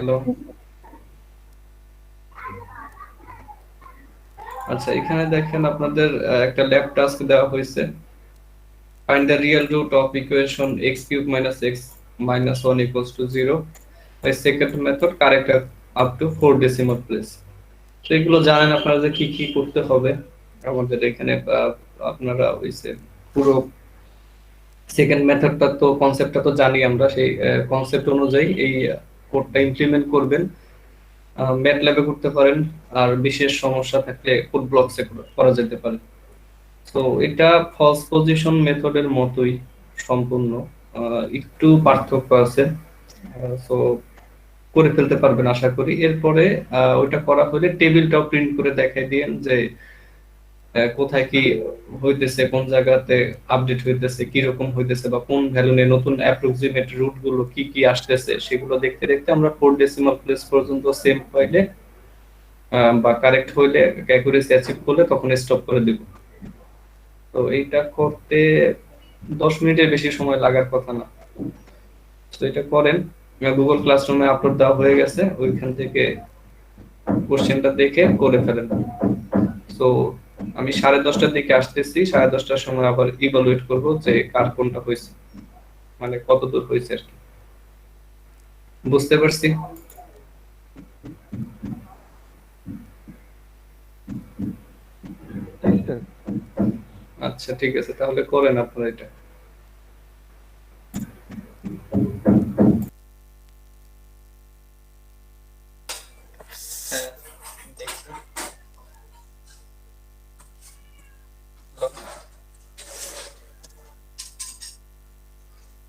Hello. আচ্ছা, এখানে দেখেন আপনাদের একটা ল্যাব টাস্ক দেওয়া হয়েছে। Find the real root of equation x cube minus x minus 1 equals to 0 by second method correct up to 4 decimal place. তো এগুলো জানেন আপনারা যে কি কি করতে হবে। আমাদের এখানে আপনারা হইছে পুরো সেকেন্ড মেথডটা তো কনসেপ্টটা তো জানি আমরা, সেই কনসেপ্ট অনুযায়ী এই কোডটা ইমপ্লিমেন্ট করবেন। ম্যাটল্যাবে করতে পারেন, আর বিশেষ সমস্যা থাকলে কোড ব্লকসে করা যেতে পারে। তো এটা ফলস পজিশন মেথডের মতোই সম্পূর্ণ, একটু পার্থক্য আছে। তো করে ফেলতে পারবেন আশা করি। এরপরে ওইটা করা হলে টেবিলটাও প্রিন্ট করে দেখাই দিয়েন যে কোথায় কি হইতেছে, কোন জায়গাতে আপডেট হইতেছে, কি রকম হইতেছে, বা কোন ভ্যালু নিয়ে নতুন অ্যাপ্রক্সিমেট রুট গুলো কি কি আসতেছে, সেগুলো দেখতে দেখতে আমরা 4 ডেসিমাল প্লেস পর্যন্ত সেম পাইলে বা কারেক্ট হইলে, অ্যাকুরেসি অ্যাচিভ করলে তখন স্টপ করে দিব। তো এইটা করতে 10 মিনিটের বেশি সময় লাগার কথা না। তো এটা করেন। গুগল ক্লাসরুমে আপলোড দেওয়া হয়ে গেছে, ওইখান থেকে কোশ্চেনটা দেখে করে ফেলেন। তো আমি 10:30টার দিকে আসতেছি, 10:30টার সময় আবার ইভালুয়েট করব যে কার কোনটা হয়েছে, মানে কত দূর হয়েছে আর কি। বুঝতে পারছি। আচ্ছা ঠিক আছে, তাহলে করেন আপনারা এটা।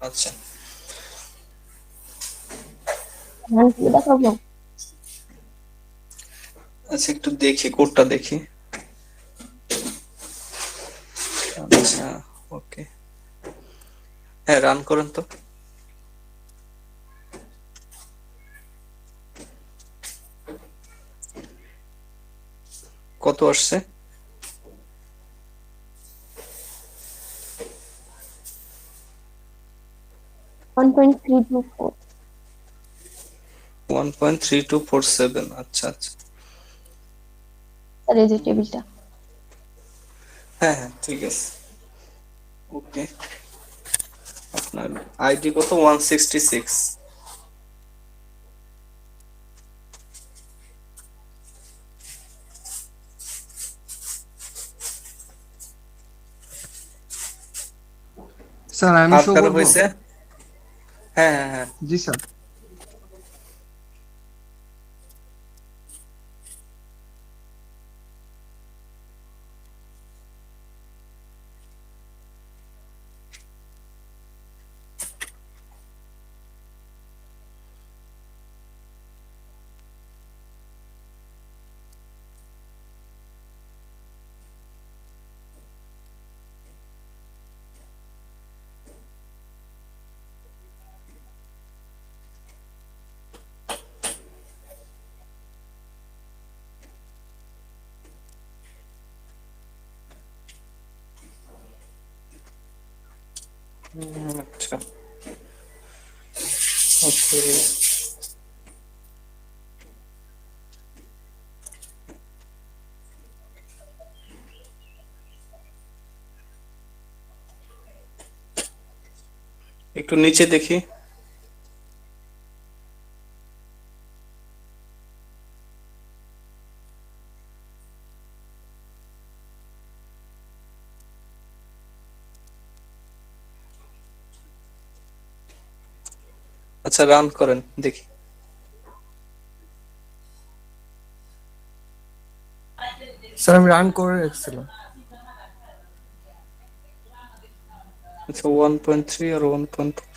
আচ্ছা দেখাবো। আচ্ছা, একটু দেখি কোডটা দেখি। আচ্ছা, ওকে, হ্যাঁ রান করেন তো। কত আসছে? 1.324। 1.3247। আচ্ছা আচ্ছা, স্যার এই যে টেবিলটা। হ্যাঁ হ্যাঁ ঠিক আছে, ওকে। আপনার আইডি কত? 166। স্যার আমি আর শো কারো করব? হয়েছে? হ্যাঁ হ্যাঁ হ্যাঁ। জি স্যার। আচ্ছা ওকে, একটু নিচে দেখি। আচ্ছা রান করেন দেখি। স্যার আমি রান করে রেখেছিলাম। আচ্ছা 1.3 আর 1.4।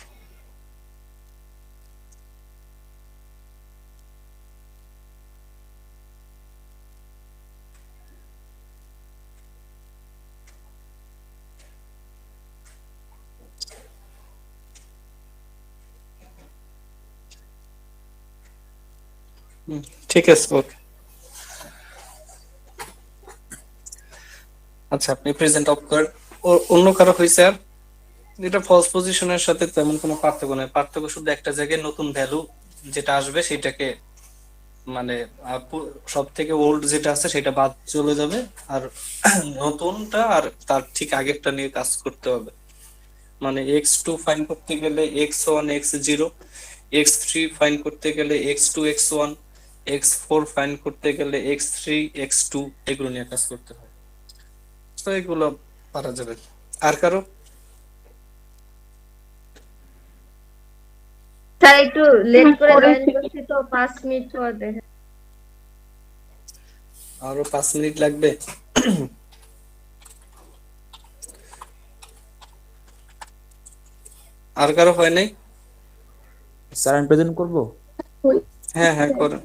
ঠিক আছে, ওকে। আচ্ছা আপনি প্রেজেন্ট অফ করেন। অন্য কারো হয়েছে? আর এটা ফলস পজিশনের সাথে তেমন কোনো পার্থক্য নেই, পার্থক্য শুধু একটা জায়গায় নতুন ভ্যালু যেটা আসবে সেটাকে মানে সব থেকে ওল্ড যেটা আছে সেটা বাদ চলে যাবে, আর নতুনটা আর তার ঠিক আগেরটা নিয়ে কাজ করতে হবে। মানে x2 ফাইন করতে গেলে x1 x0, x3 ফাইন করতে গেলে x2 x1, x4 ফাইন করতে গেলে x3 x2, এগুলো নিয়ে কাজ করতে হয়। তো এগুলো পারা যাবে। আর কারো? স্যার একটু লেট করে জয়েন করছি তো 5 মিনিট পর দেখেন। আরো 5 মিনিট লাগবে? আর কারো হয় নাই? স্যার আমি প্রেজেন্ট করবো? হ্যাঁ হ্যাঁ করুন।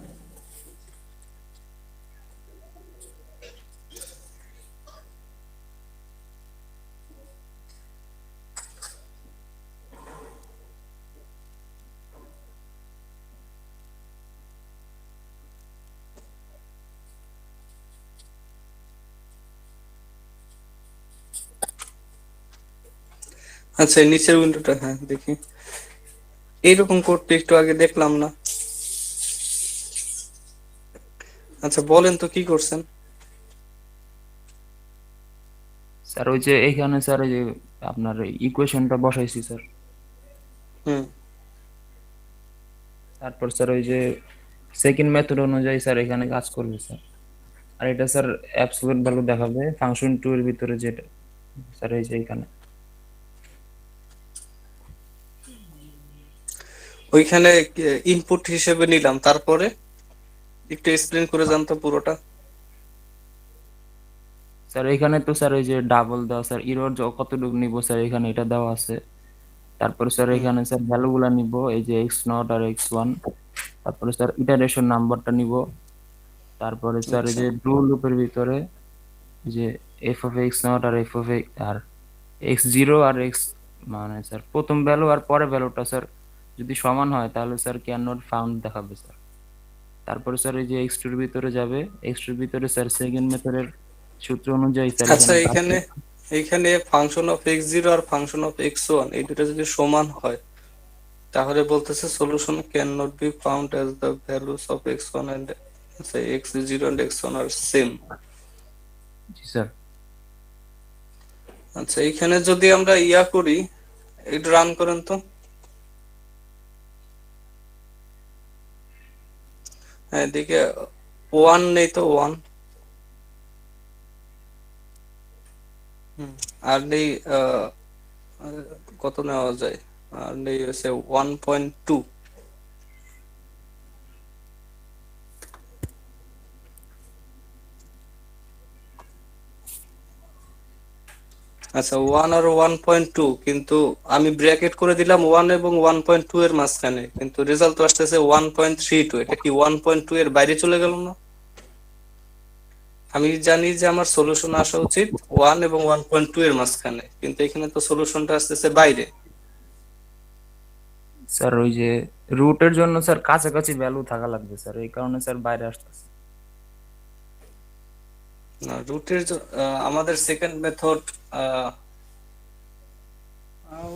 আচ্ছা এই নিচের উইন্ডোটা, হ্যাঁ দেখি। এইরকম করতে একটু আগে দেখলাম না। আচ্ছা বলেন তো কি করছেন? স্যার ওই যে এইখানে স্যার ওই যে আপনার ইকুয়েশনটা বসাইছি স্যার। হুম। তারপর স্যার ওই যে সেকেন্ড মেথড অনুযায়ী স্যার এখানে কাজ করবে স্যার। আর এটা স্যার অ্যাবসলিউট ভ্যালু দেখাবে ফাংশন 2 এর ভিতরে যেটা স্যার এই যে এখানে। ওইখানে ইনপুট হিসেবে নিলাম, তারপরে একটু এক্সপ্লেন করে যান তো পুরোটা। স্যার এখানে তো স্যার ওই যে ডাবল দেওয়া স্যার, ইরর কতটুকু নিব স্যার এখানে এটা দেওয়া আছে। তারপরে স্যার এখানে স্যার ভ্যালুগুলা নিব, এই যে x0 আর x1। তারপরে স্যার ইটারেশন নাম্বারটা নিব। তারপরে স্যার এই আচ্ছা যে ডু লুপের ভিতরে যে এফ অফ এক্স নট আর এফ অফ আর x0 আর x, মানে স্যার প্রথম ভ্যালু আর পরের ভ্যালুটা স্যার যদি সমান হয় তাহলে স্যার ক্যান নট ফাউন্ড দেখাবে স্যার। তারপরে স্যার এই যে x2 এর ভিতরে যাবে, x2 এর ভিতরে স্যার সেকেন্ড মেথডের সূত্র অনুযায়ী স্যার আচ্ছা, এখানে কাজ এখানে করবে। এইখানে ফাংশন অফ x0 আর ফাংশন অফ x1 এই দুটো যদি সমান হয় তাহলে বলতেছে solution can not be found as the values of x1 and x0 and x1 আর সেম। জি স্যার। আচ্ছা এইখানে যদি আমরা ইয়া করি, একটু রান করেন তো। হ্যাঁ এদিকে 1 নেই তো 1। আর নেই কত নেওয়া যায়, আর নেই হচ্ছে 1.2। আচ্ছা 1 আর 1.2, কিন্তু আমি ব্র্যাকেট করে দিলাম 1 এবং 1.2 এর মাঝখানে, কিন্তু রেজাল্ট তো আসতেছে 1.32। এটা কি 1.2 এর বাইরে চলে গেল না? আমি জানি যে আমার সলিউশন আসা উচিত 1 এবং 1.2 এর মাঝখানে, কিন্তু এখানে তো সলিউশনটা আসতেছে বাইরে। স্যার ওই যে রুটের জন্য স্যার কাছাকাছি ভ্যালু থাকা লাগবে স্যার, এই কারণে স্যার বাইরে আসতেছে। না রুটের আমাদের সেকেন্ড মেথড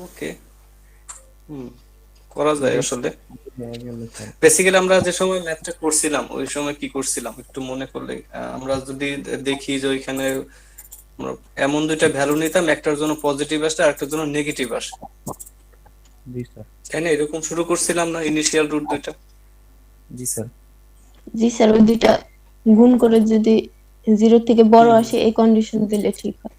ওকে, করা যায় আসলে। স্যার বেসিক্যালি আমরা যে সময় ম্যাথটা করছিলাম ওই সময় কি করছিলাম একটু মনে করলে, আমরা যদি দেখি যে ওইখানে আমরা এমন দুইটা ভ্যালু নিতাম, একটার জন্য পজিটিভ আসে আর একটার জন্য নেগেটিভ আসে, জি স্যার। তাই না? এরকম শুরু করছিলাম না ইনিশিয়াল রুট দুইটা? জি স্যার। জি স্যার, ওই দুইটা গুণ করে যদি 0 থেকে বড় আসে এই কন্ডিশন দিলে ঠিক হয়।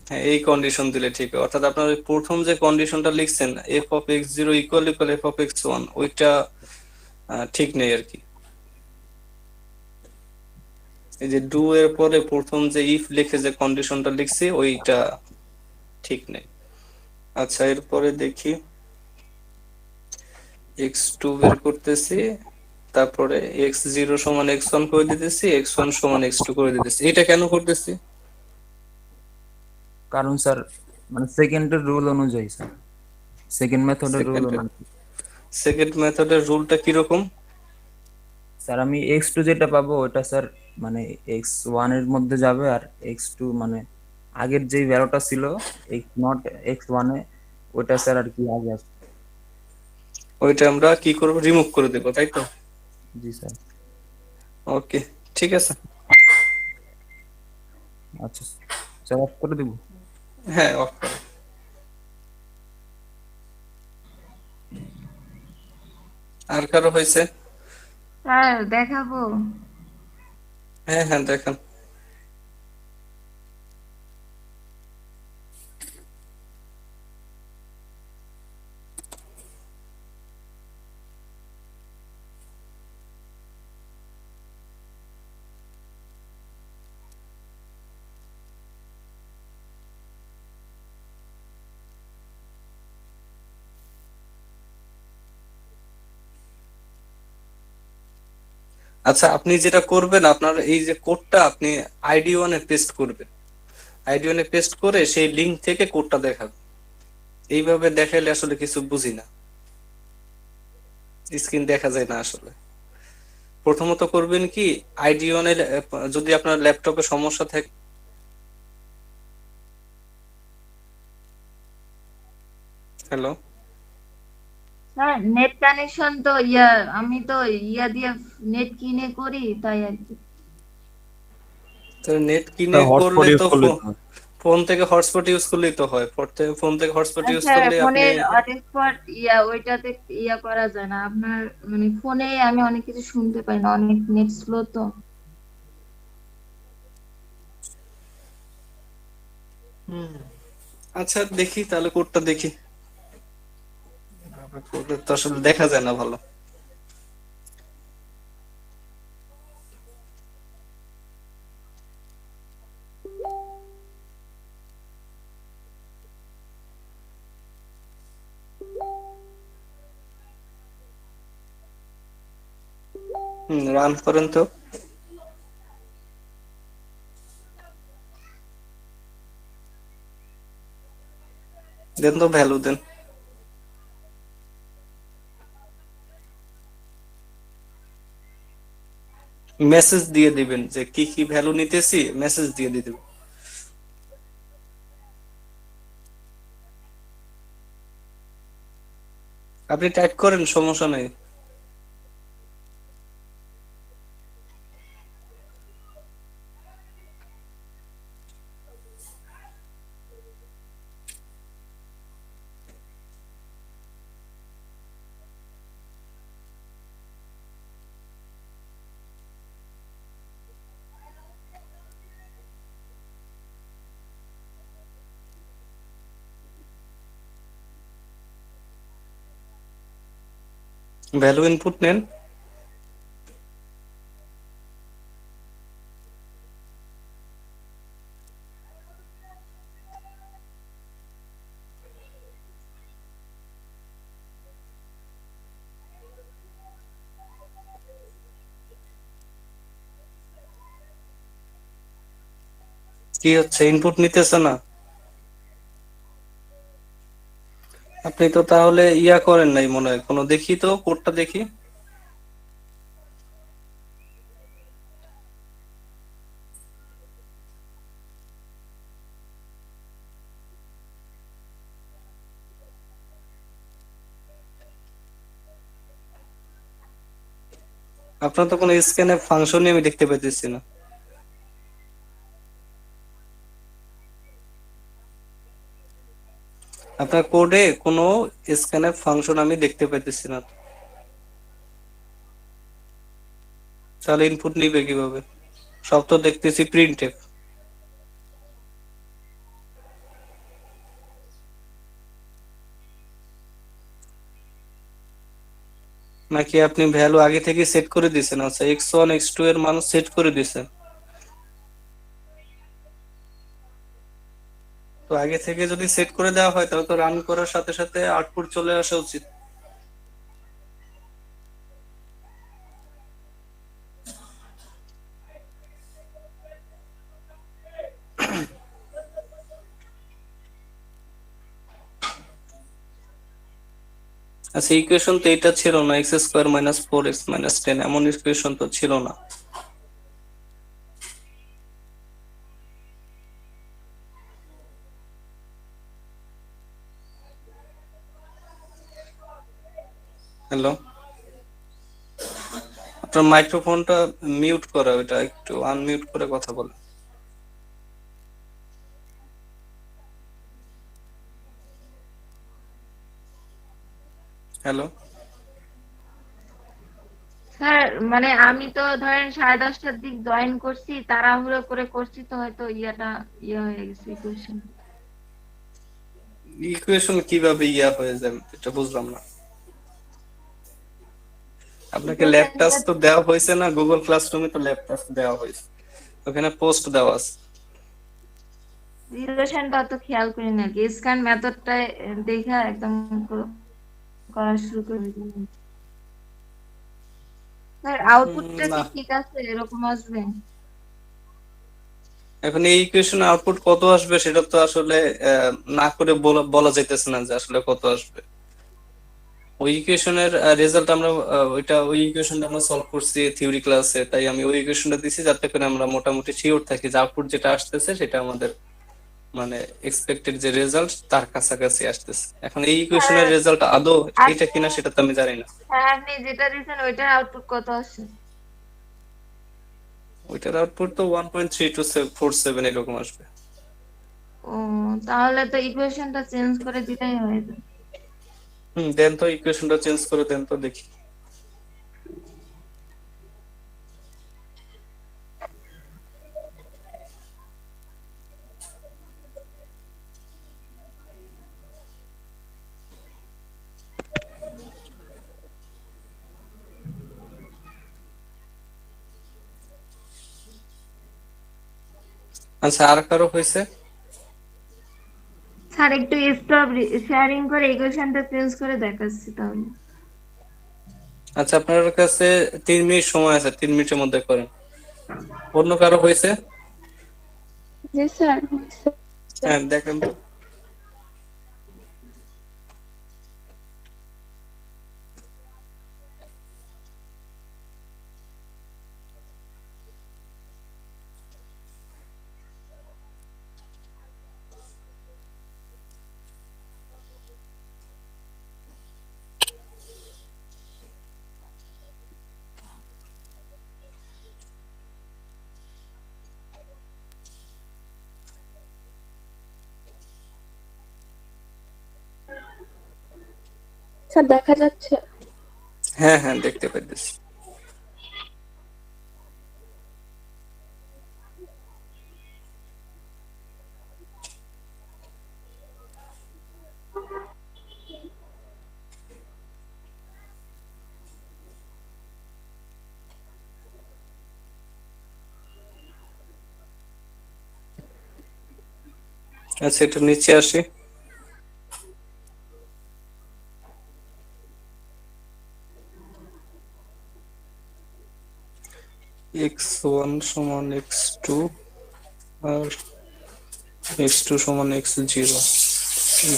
হ্যাঁ এই কন্ডিশন দিলে ঠিক হয়, অর্থাৎ আপনার ওই প্রথম যে কন্ডিশনটা লিখছেন F of x zero equal equal F of x one, ওইটা ঠিক নেই আর কি। এই যে ডু এর পরে প্রথম যে ইফ লিখে যে কন্ডিশনটা লিখছি ওইটা ঠিক নেই। আচ্ছা এরপরে দেখি x2 বের করতেছি, তারপরে x0 সমান x1 করে দিতেছি, x1 সমান x2 করে দিতেছি। এটা কেন করতেছি? কারণ স্যার মানে সেকেন্ডের রুল অনুযায়ী স্যার, সেকেন্ড মেথডের রুল অনুযায়ী। সেকেন্ড মেথডের রুলটা কিরকম? স্যার আমি x2 যেটা পাবো ওটা স্যার মানে x1 এর মধ্যে যাবে, আর x2 মানে আগের যেই ভ্যালুটা ছিল x নট x1 এ ওটা স্যার আর কি আগে আসবে। ওইটা আমরা কি করব, রিমুভ করে দেবো, তাই তো? জি স্যার। ওকে, ঠিক আছে। আচ্ছা স্যার, অফ করে দিব। হ্যাঁ, অফ করো। আর কারো হয়েছে? স্যার দেখাবো? হ্যাঁ হ্যাঁ, দেখান। আচ্ছা, আপনি যেটা করবেন, আপনার এই যে কোডটা আপনি আইডি ওয়ানে পেস্ট করবেন। আইডি ওয়ানে পেস্ট করে সেই লিংক থেকে কোডটা দেখাবেন। এইভাবে দেখাইলে আসলে কিছু বুঝি না, স্ক্রিন দেখা যায় না আসলে। প্রথমত করবেন কি, আইডি ওয়ানে যদি আপনার ল্যাপটপে সমস্যা থাকে। হ্যালো? স্যার নেট কানেকশন তো আমি তো দিয়ে নেট কিনে করি, তাই আর কি। তো নেট কিনে স্যার হটস্পট করলে ইউজ তো করলে তো হয়। ফোন থেকে হটস্পট ইউজ করলেই তো হয়। ফোন থেকে হটস্পট ইউজ আচ্ছা, করলে আপনি। ফোনের হটস্পট ওইটাতে করা যায় না আপনার? মানে ফোনে আমি অনেক কিছু শুনতে পাই না, অনেক নেট স্লো তো। আচ্ছা, দেখি তাহলে কোডটা দেখি। কোডটা তো আসলে দেখা যায় না ভালো। রান করেন তো। দেন তো, ভ্যালু দেন। মেসেজ দিয়ে দিবেন যে কি কি ভ্যালু নিতেছি, মেসেজ দিয়ে দিবেন। আপনি টাইপ করেন, সমস্যা নেই। ভ্যালু ইনপুট নেন। কি হচ্ছে, ইনপুট নিতেছে না? আপনি তো তাহলে করেন নাই মনে হয় কোনো। দেখি তো কোডটা দেখি। আপনার তো কোনো স্ক্যানে ফাংশনই আমি দেখতে পাইতেছি না। আপনার কোডে কোনো স্ক্যানের ফাংশন আমি দেখতে পাইতেছি না। তাহলে ইনপুট নিবে কিভাবে? সব তো দেখতেছি প্রিন্টএফ। নাকি আপনি ভ্যালু আগে থেকে সেট করে দিয়েছেন? আচ্ছা, x1 x2 এর মান সেট করে দিয়েছেন। তো আগে থেকে যদি সেট করে দেওয়া হয় তাহলে তো রান করার সাথে সাথে আউটপুট চলে আসা উচিত। আচ্ছা, ইকুয়েশন তো এটা ছিল না, x square minus 4x minus 10, এমন ইকুয়েশন তো ছিল না। হ্যালো, আপনার মাইক্রোফোনটা মিউট করা, ওইটা একটু আনমিউট করে কথা বলেন। হ্যালো, স্যার মানে আমি তো ধরেন 10:30টার দিক জয়েন করছি, তাড়াহুড়ো করে করছি, তো হয়তো ইয়ে হয়ে গেছে ইকুয়েশন। ইকুয়েশন কিভাবে ইয়া হয়ে যাবে এটা বুঝলাম না। আপনাকে ল্যাব টাস্ক তো দেওয়া হয়েছে না, গুগল ক্লাসরুমে তো ল্যাব টাস্ক দেওয়া হয়েছে, ওখানে পোস্ট দেওয়া আছে। রিলেশনটা তো খেয়াল করি না কি, স্ক্যান মেথডটা দেখা একদম করা শুরু করে দিলাম। স্যার আউটপুটটা না, কি ঠিক আছে, এরকম আসবে? এখন এই ইকুয়েশন আউটপুট কত আসবে সেটা তো আসলে না করে বলা যাইতেছে না যে আসলে কত আসবে। ওই ইকুয়েশনের রেজাল্ট আমরা ওই ইকুয়েশনটা আমরা সলভ করছি থিওরি ক্লাসে, তাই আমি ওই ইকুয়েশনটা দিছি যাতে করে আমরা মোটামুটি শিওর থাকি যে আউটপুট যেটা আসতেছে সেটা আমাদের মানে এক্সপেক্টেড যে রেজাল্ট তার কাছাকাছি আসতেছে। এখন এই ইকুয়েশনের হ্যাঁ রেজাল্ট আদৌ এটা আপনি কিনা সেটা তো আমি জানি না। হ্যাঁ আপনি যেটা দিয়েছেন ওইটার আউটপুট কত আসে? ওইটার আউটপুট তো 1.3247 এরকম আসবে। ও, তাহলে তো ইকুয়েশনটা চেঞ্জ করে দিলেই হয়ে যাবে। দেন তো ইকুয়েশনটা চেঞ্জ করে দেন তো দেখি। আচ্ছা, আর কারো হয়েছে? স্যার একটু স্টপ শেয়ারিং করে ইকুয়েশনটা চেঞ্জ করে দেখাচ্ছি তাহলে। আচ্ছা, আপনার কাছে 3 মিনিট সময় আছে, 3 মিনিটের মধ্যে করেন। অন্য কারো হয়েছে? জি স্যার। হ্যাঁ, দেখেন তো। স্যার দেখা যাচ্ছে? হ্যাঁ হ্যাঁ, দেখতে পাইতেছি। আচ্ছা, একটু নিচে আসি। x1 সমান x2 আর x2 সমান x0,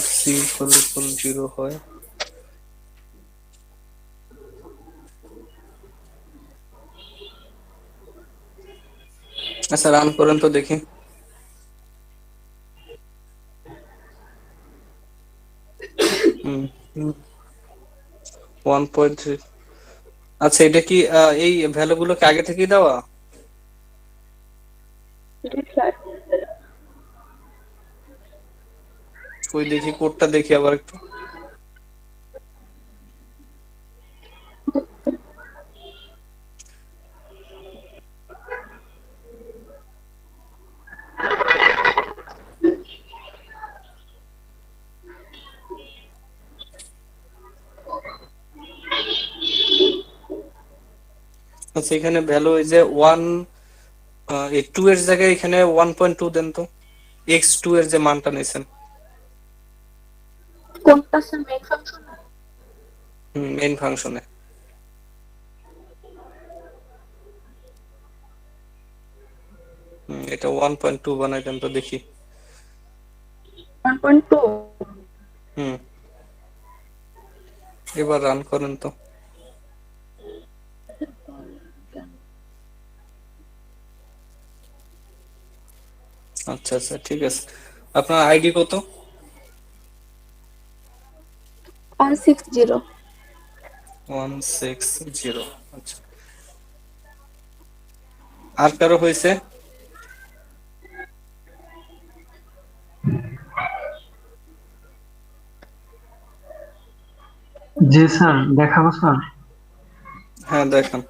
x ইকুয়াল 0 হয়। আচ্ছা, রান করেন তো দেখি। হুম, 1.3। আচ্ছা, এটা কি এই ভ্যালু গুলোকে আগে থেকেই দেওয়া? জি স্যার। ওই দেখি কোডটা দেখি আবার একটু। আচ্ছা, এখানে ভ্যালু এই যে 2 এর জায়গায় এখানে 1.2 দেন তো, x2 এর যে মানটা নিয়েছেন। কোনটা স্যার, মেইন ফাংশন? মেইন ফাংশনে। এটা 1.2 বানাই দেন তো দেখি। 1.2? হুম, এবার রান করেন তো। আচ্ছা আচ্ছা, ঠিক আছে। আপনার আইডি কত? 160। 160। আচ্ছা, আর কারো হয়েছে? জি স্যার, দেখাবো স্যার। হ্যাঁ দেখান।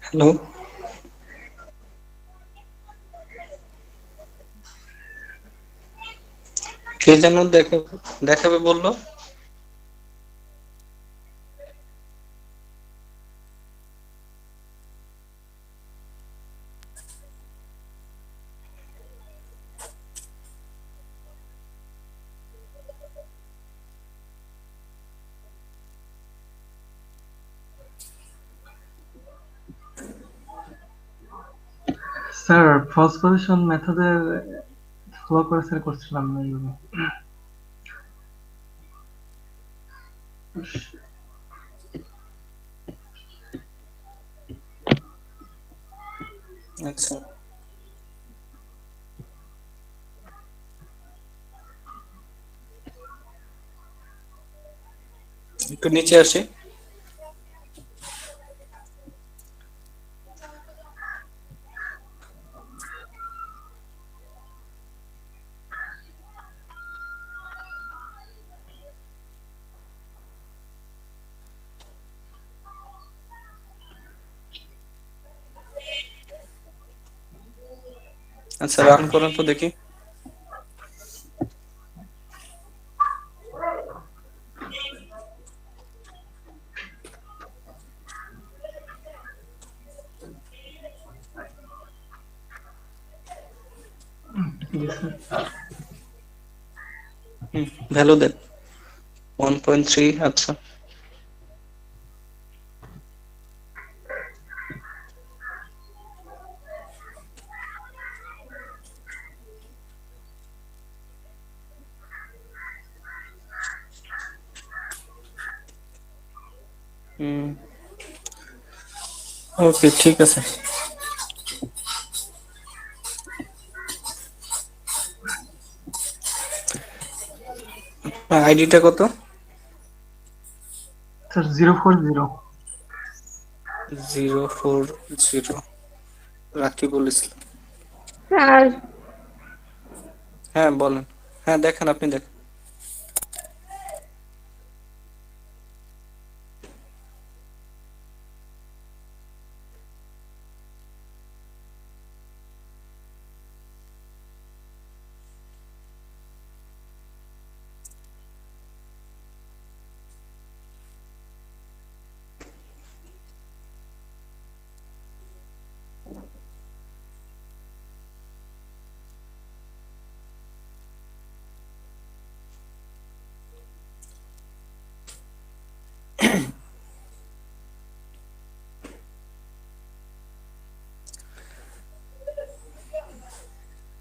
হ্যালো, কে যেন দেখাবে বললো? স্যার ফার্স্ট পজিশন মেথডের ফলো করে স্যার করছিলাম না এইভাবে। আচ্ছা, একটু নিচে আসি। আচ্ছা, রান করেন তো দেখি। জি স্যার। ভ্যালু দেন 1.3। আচ্ছা, ওকে ঠিক আছে। আইডিটা কত? স্যার 040। 040 রাকিবুল ইসলাম। স্যার হ্যাঁ বলেন। হ্যাঁ দেখেন, আপনি দেখেন।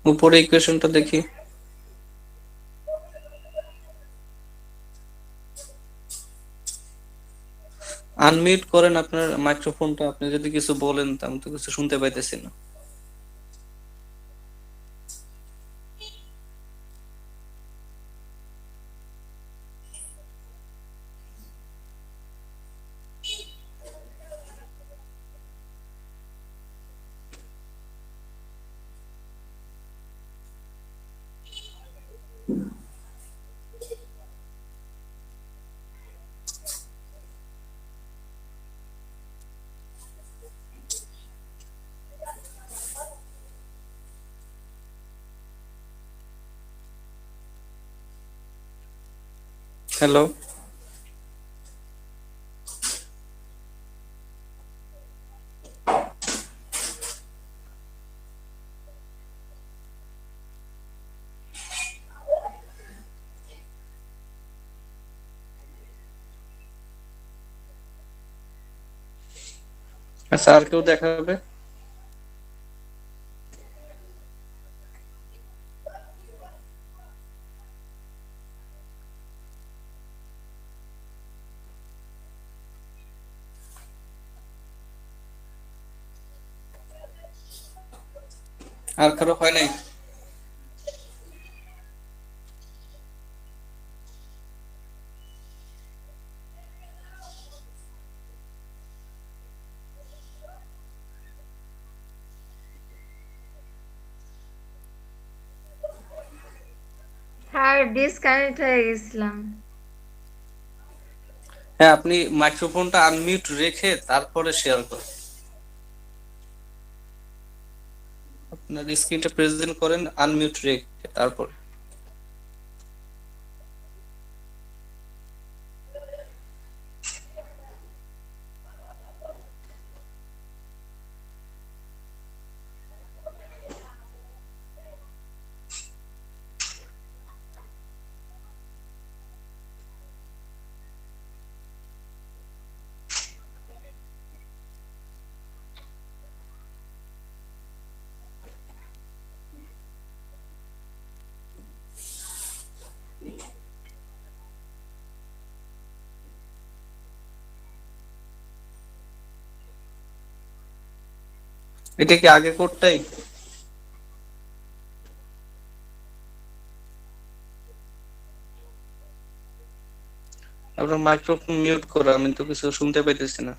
উপরে ইকুয়েশনটা দেখি। আনমিউট করেন আপনার মাইক্রোফোনটা, আপনি যদি কিছু বলেন তা আমি তো কিছু শুনতে পাইতেছি না। হ্যালো, আচ্ছা আর কেউ দেখাবে? আর কারো হয় নাই? স্যার ডিসকানেক্ট হয়ে গেছিলাম। হ্যাঁ, আপনি মাইক্রোফোনটা আনমিউট রেখে তারপরে শেয়ার করেন। আপনার স্ক্রিনটা প্রেজেন্ট করেন আনমিউট রেখে তারপরে। এটা কি আগে কোডটাই? আপনার মাইক্রোফোন মিউট করা, আমি তো কিছু শুনতে পাইতেছি না।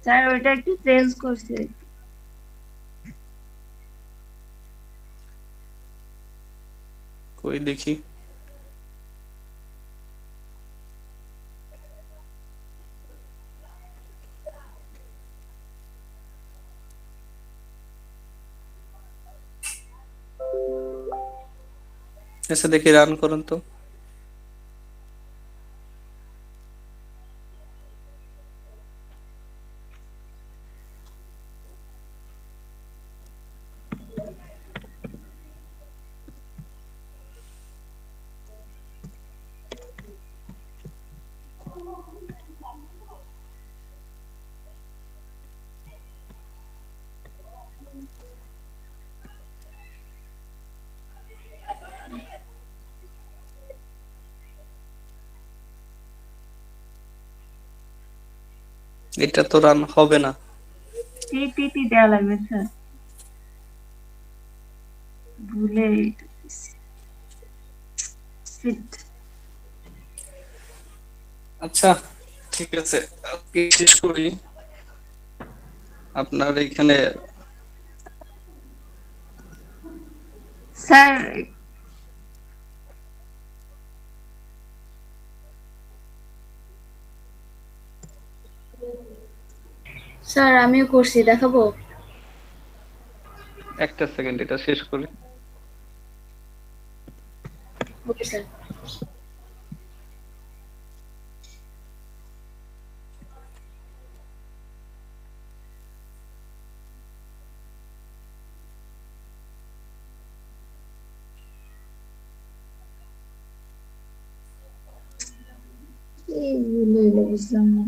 স্যার ওইটা একটু চেঞ্জ করছি। কই দেখি। আচ্ছা দেখি, রান করেন তো। এটা তো রান হবে না। টিটিপি দেওয়া লাগবে স্যার, ভুলে ফিট। আচ্ছা ঠিক আছে, আজকে শেষ করি। আপনার এখানে স্যার স্যার আমিও করছি, দেখাবো? একটা সেকেন্ড এটা শেষ করি। Okay sir. এইগুলো হইলো বুঝলাম না।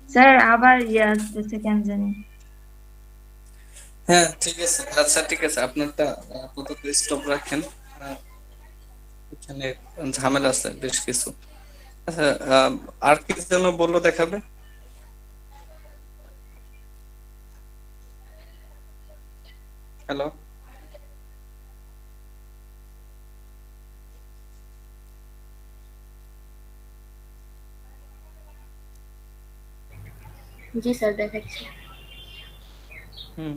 স্যার আবার ইয়ে আসতেছে কেন জানি। হ্যাঁ ঠিক আছে, আচ্ছা ঠিক আছে, আপনারটা আপাতত স্টপ রাখেন। আহ, এখানে ঝামেলা আছে বেশ কিছু। আচ্ছা আর কি যেন বললো দেখাবে? হ্যালো, জি স্যার দেখাচ্ছি। হুম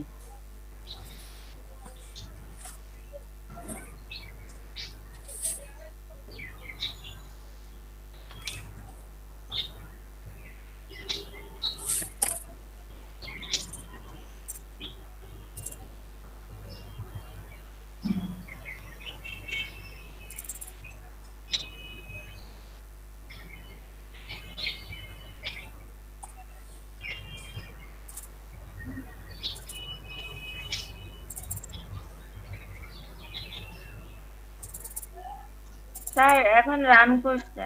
স্যার এখন রান করছে।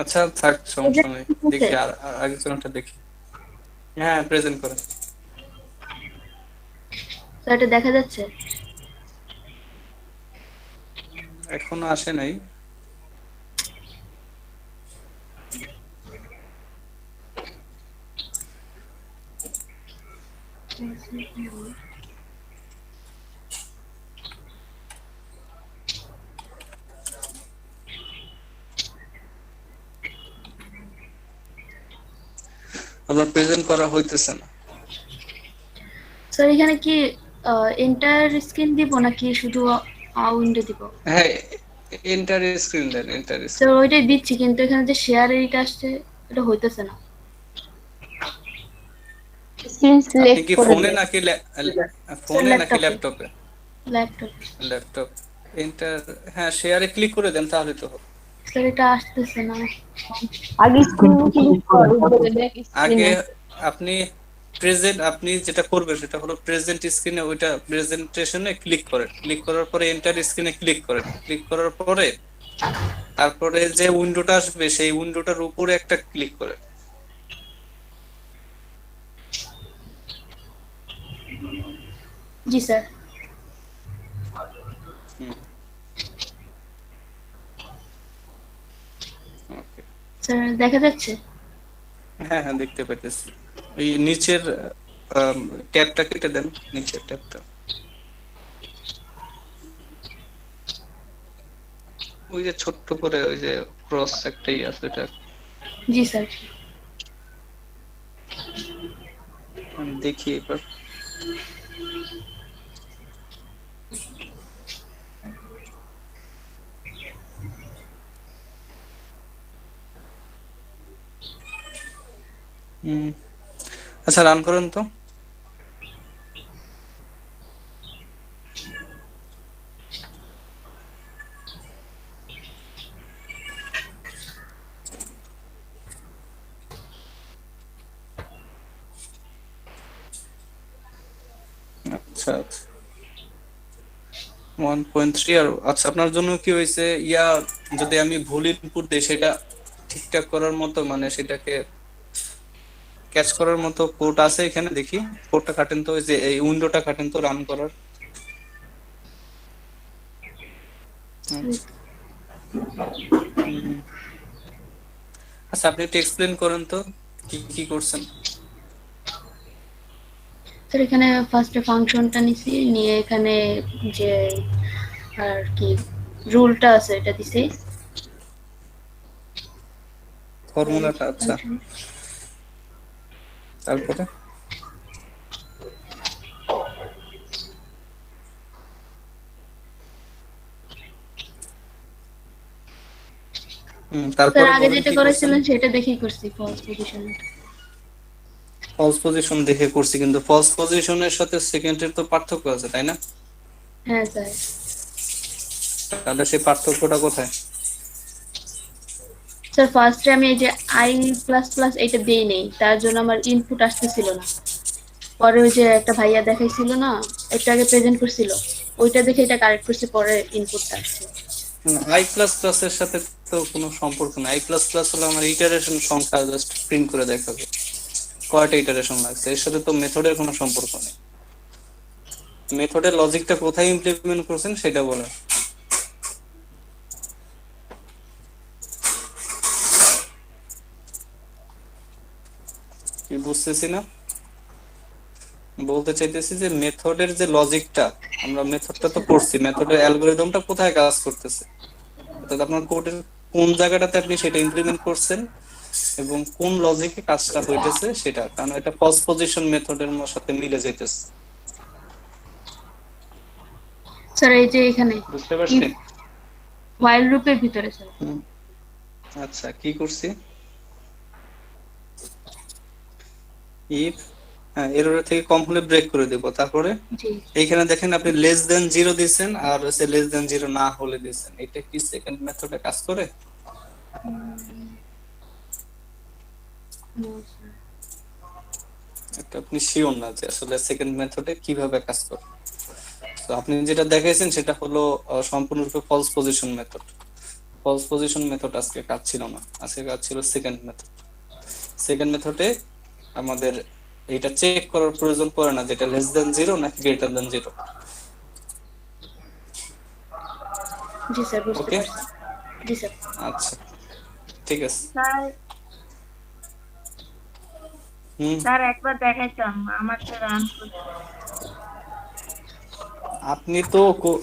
আচ্ছা থাক, সমস্যা নেই, দেখি আর আগের জনটা দেখি। হ্যাঁ প্রেজেন্ট করে। স্যার এটা দেখা যাচ্ছে? এখনো আসে নাই। আপনার প্রেজেন্ট করা হইতেছে না। স্যার এখানে কি এন্টার স্ক্রিন দিব নাকি শুধু উইন্ডো দিব? হ্যাঁ এন্টার স্ক্রিন দেন, এন্টার স্যার স্ক্রিন। ওইটাই দিচ্ছি, কিন্তু এখানে যে শেয়ার এরিটা আসছে এটা হইতেছে না। স্ক্রিন আপনি সিলেক্ট কি করে ফোনে দেন। নাকি স্যার ফোনে নাকি ল্যাপটপে। ল্যাপটপে? ল্যাপটপ। ল্যাপটপ এন্টার, হ্যাঁ শেয়ারে ক্লিক করে দেন তাহলে তো হবে। স্যার এটা আসতেছে না। আগে স্ক্রিন ক্লিক কর, উপরে দেখ আগে স্ক্রিনে। আপনি আপনি যেটা করবেন সেটা হলো প্রেজেন্ট স্ক্রিনে, ওইটা প্রেজেন্টেশনে ক্লিক করেন, ক্লিক করার পরে এন্টার স্ক্রিনে ক্লিক করেন, ক্লিক করার পরে তারপরে যে উইন্ডোটা আসবে সেই উইন্ডোটার উপরে একটা ক্লিক করেন। জি স্যার। হুম ওকে। স্যার দেখা যাচ্ছে? হ্যাঁ হ্যাঁ দেখতে পাইতেছি। এই নিচের ট্যাবটা কেটে দেন, নিচের ট্যাবটা, ওই যে ছোট্ট করে ওই যে ক্রস একটাই আছে এটা। জি স্যার। আমি দেখি এবার। হুম আচ্ছা রান করেন তো। আচ্ছা আচ্ছা 1.3 আর আচ্ছা আপনার জন্য কি হয়েছে ইয়া, যদি আমি ভুল ইনপুট দেই সেটা ঠিকঠাক করার মতো, মানে সেটাকে ক্যাচ করার মতো কোড আছে এখানে? দেখি কোডটা কাটেন তো, ওই যে এই উইন্ডোটা কাটেন তো রান করার। আচ্ছা হুম। আচ্ছা আপনি একটু এক্সপ্লেন করেন তো কি কি করছেন। স্যার এখানে ফার্স্টে ফাংশনটা নিছি, নিয়ে এখানে যে আর কি রুলটা আছে এটা দিছে ফর্মুলাটা আচ্ছা, তারপরে স্যার তারপরে আগে বলেন যেটা কি করছেন? করেছিলেন সেটা দেখেই করছি ফলস পজিশন। ফলস পজিশন দেখে করছি, কিন্তু ফলস পজিশনের সাথে সেকেন্ডের তো পার্থক্য আছে তাই না? হ্যাঁ স্যার। তাহলে সেই পার্থক্যটা কোথায়? স্যার ফার্স্টে আমি এই যে আই প্লাস প্লাস এটা দেই নেই, তার জন্য আমার ইনপুট আসতেছিল না। পরে ওই যে একটা ভাইয়া দেখাইছিল না, একটু আগে প্রেজেন্ট করছিল, ওইটা দেখে এটা কারেক্ট করছে, পরে ইনপুটটা আসছে। আই প্লাস প্লাস এর সাথে তো কোনো সম্পর্ক নাই। আই প্লাস প্লাস হলো আমার ইটারেশন সংখ্যা, জাস্ট প্রিন্ট করে দেখাবে কয়টা ইটারেশন লাগছে, এর সাথে তো মেথডের কোনো সম্পর্ক নেই। মেথডের লজিকটা কোথায় ইমপ্লিমেন্ট করছেন সেটা বলেন। কি বুঝতেছি না, বলতে চাইতেছি যে মেথডের যে লজিকটা, আমরা মেথডটা তো পড়ছি, মেথডের অ্যালগরিদমটা কোথায় কাজ করতেছে, অর্থাৎ আপনার কোডের কোন জায়গাটাতে আপনি সেটা ইমপ্লিমেন্ট করছেন এবং কোন লজিকে কাজটা হইতেছে সেটা, কারণ এটা ফলস পজিশন মেথডের সাথে মিলে যাইতেছে। স্যার এই যে এখানে বুঝতে পারছেন? হোয়াইল লুপের ভিতরে স্যার। আচ্ছা, কি করছি? ইফ এরর থেকে কম হলে ব্রেক করে দেব, তারপরে জি এইখানে দেখেন আপনি লেস দেন 0 দিবেন আর হচ্ছে লেস দেন 0 না হলে দিবেন। এটা কি সেকেন্ড মেথডে কাজ করে? এটা আপনি শিওর না যে আসলে সেকেন্ড মেথডে কিভাবে কাজ করে। তো আপনি যেটা দেখাইছেন সেটা হলো সম্পূর্ণরূপে false position method. False position method আজকে কাজ ছিল না, আজকে কাজ ছিল সেকেন্ড মেথড। সেকেন্ড মেথডে আমাদের এটা চেক করার প্রয়োজন পড়ে না যেটা লেস দেন 0 নাকি গ্রেটার দেন 0। জি স্যার, বুঝতে ওকে, পারছি। জি স্যার। আচ্ছা ঠিক আছে। স্যার হুম, স্যার একবার দেখাইতাম আমার তো রান করছে। আপনি তো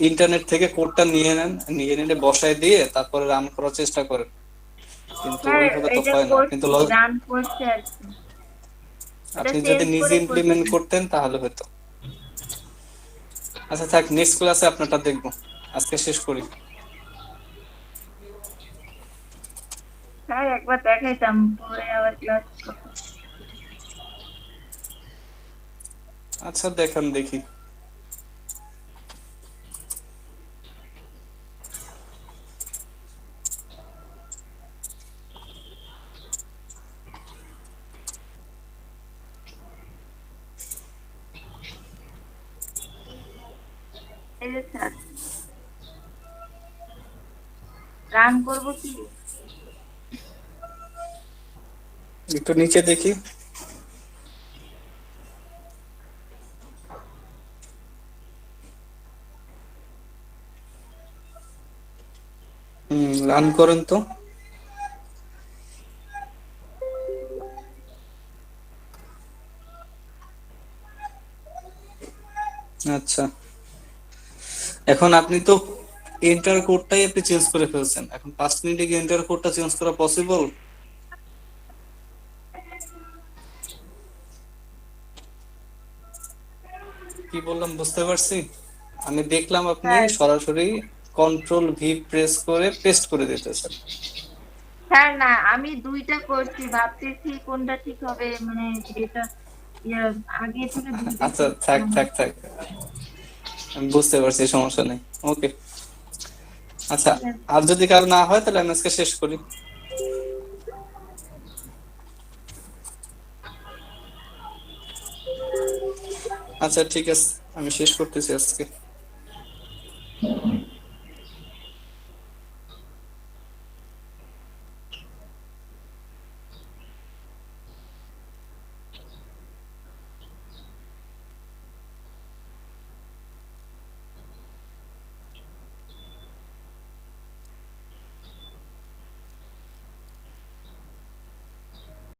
ইন্টারনেট থেকে কোডটা নিয়ে নেন, নিয়ে নিয়ে বসায় দিয়ে তারপরে রান করার চেষ্টা করেন, কিন্তু স্যার ওইভাবে তো এটা হয় না। আপনি তো করছি, রান করছে আর কি। এটা আপনি সেভ যদি নিজে করে ইমপ্লিমেন্ট করছি। করতেন তাহলে হতো। আচ্ছা থাক, নেক্সট ক্লাসে আপনারটা দেখবো, আজকে শেষ করি। স্যার একবার দেখাইতাম, পরে আবার ক্লাস করতাম। আচ্ছা দেখান দেখি। এই যে স্যার রান করবো কি? একটু নিচে দেখি। রান করেন তো। আচ্ছা, এখন আপনি তো এন্টার কোডটাই আপনি চেঞ্জ করে ফেলছেন, এখন 5 মিনিটে কি এন্টার কোডটা চেঞ্জ করা পসিবল? কি বললাম বুঝতে পারছি? আমি দেখলাম আপনি স্যার সরাসরি কন্ট্রোল ভি প্রেস করে পেস্ট করে দিতেছেন। স্যার না, আমি দুইটা করছি, ভাবতেছি কোনটা ঠিক হবে, মানে এটা ইয়া আগে থেকে দুইটা আচ্ছা করছি থাক আমি। থাক থাক, আমি বুঝতে পারছি, সমস্যা নেই। ওকে, আচ্ছা, ঠিক আছে। আর যদি কারো না হয় তাহলে আমি আজকে শেষ করি। আচ্ছা ঠিক আছে, আমি শেষ করতেছি আজকে।